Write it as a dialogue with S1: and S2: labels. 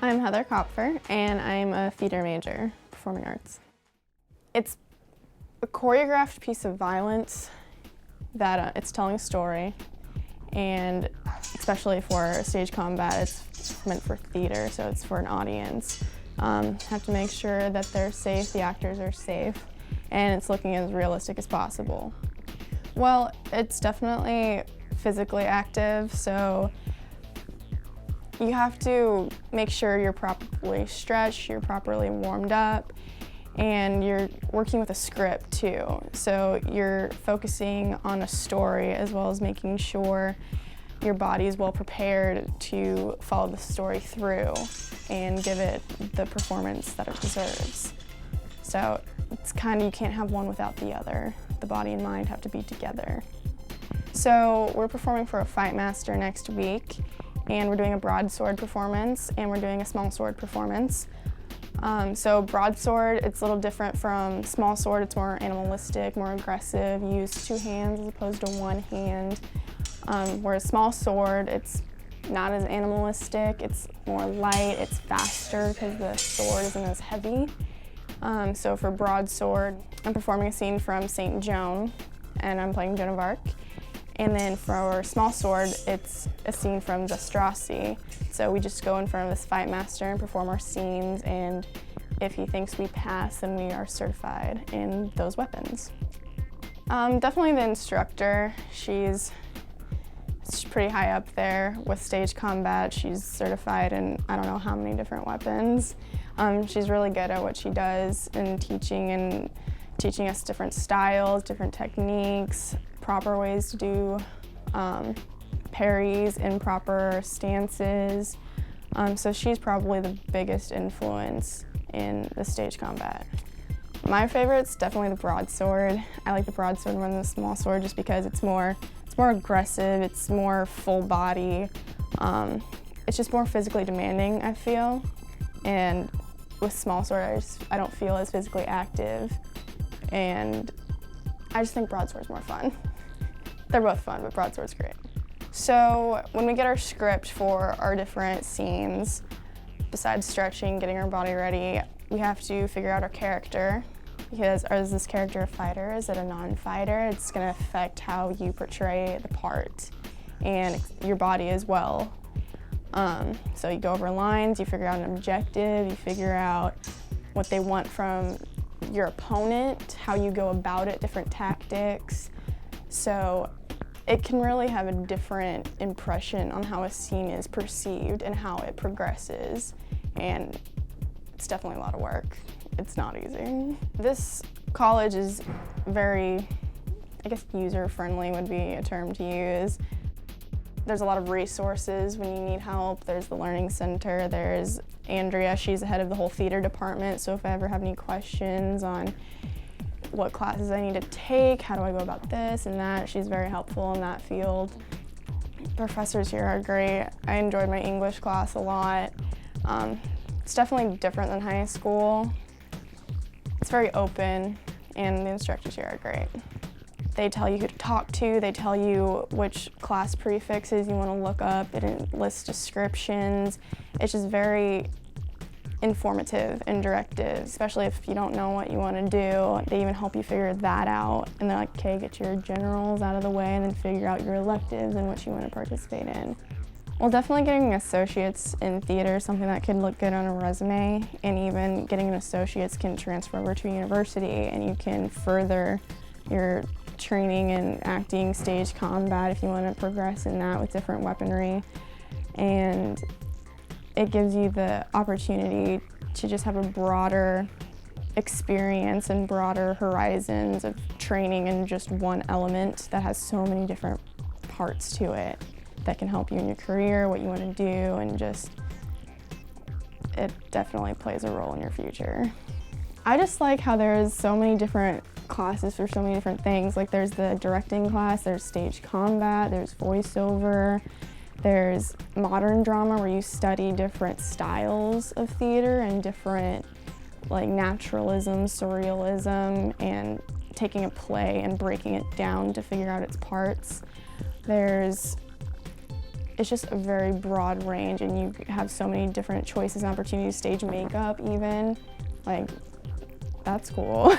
S1: I'm Heather Copfer, and I'm a theater major, performing arts. It's a choreographed piece of violence that it's telling a story, and especially for stage combat, it's meant for theater, so it's for an audience. Have to make sure that they're safe, the actors are safe, and it's looking as realistic as possible. Well, it's definitely physically active, so you have to make sure you're properly stretched, you're properly warmed up, and you're working with a script too. So you're focusing on a story as well as making sure your body is well prepared to follow the story through and give it the performance that it deserves. So it's kind of, you can't have one without the other. The body and mind have to be together. So we're performing for a Fight Master next week, and we're doing a broadsword performance and we're doing a small sword performance. So broadsword, it's a little different from small sword. It's more animalistic, more aggressive. You use two hands as opposed to one hand. Whereas small sword, it's not as animalistic. It's more light, it's faster because the sword isn't as heavy. So for broadsword, I'm performing a scene from St. Joan, and I'm playing Joan of Arc. And then for small sword, it's a scene from Zastrossi. So we just go in front of this fight master and perform our scenes, and if he thinks we pass, then we are certified in those weapons. Definitely the instructor. She's pretty high up there with stage combat. She's certified in I don't know how many different weapons. She's really good at what she does in teaching us different styles, different techniques, proper ways to do parries in proper stances. So she's probably the biggest influence in the stage combat. My favorite's definitely the broadsword. I like the broadsword more than the small sword just because it's more aggressive, it's more full body. It's just more physically demanding, I feel. And with small sword, I don't feel as physically active. And I just think broadsword's more fun. They're both fun, but broadsword's great. So when we get our script for our different scenes, besides stretching, getting our body ready, we have to figure out our character. Because is this character a fighter? Is it a non-fighter? It's gonna affect how you portray the part and your body as well. So you go over lines, you figure out an objective, you figure out what they want from your opponent, how you go about it, different tactics. So it can really have a different impression on how a scene is perceived and how it progresses. And it's definitely a lot of work. It's not easy. This college is very, I guess user-friendly would be a term to use. There's a lot of resources when you need help. There's the Learning Center, there's Andrea, she's the head of the whole theater department, so if I ever have any questions on what classes I need to take, how do I go about this and that, she's very helpful in that field. Professors here are great. I enjoyed my English class a lot. It's definitely different than high school. It's very open, and the instructors here are great. They tell you who to talk to, they tell you which class prefixes you want to look up, it lists descriptions. It's just very informative and directive, especially if you don't know what you want to do. They even help you figure that out, and they're like, okay, get your generals out of the way and then figure out your electives and what you want to participate in. Well, definitely getting associates in theater is something that could look good on a resume, and even getting an associate's can transfer over to a university, and you can further your training in acting, stage combat if you want to progress in that with different weaponry. And it gives you the opportunity to just have a broader experience and broader horizons of training in just one element that has so many different parts to it that can help you in your career, what you want to do, and just, it definitely plays a role in your future. I just like how there's so many different classes for so many different things. Like there's the directing class, there's stage combat, there's voiceover, there's modern drama where you study different styles of theater and different like naturalism, surrealism, and taking a play and breaking it down to figure out its parts. There's it's just a very broad range, and you have so many different choices and opportunities, stage makeup even. Like, that's cool.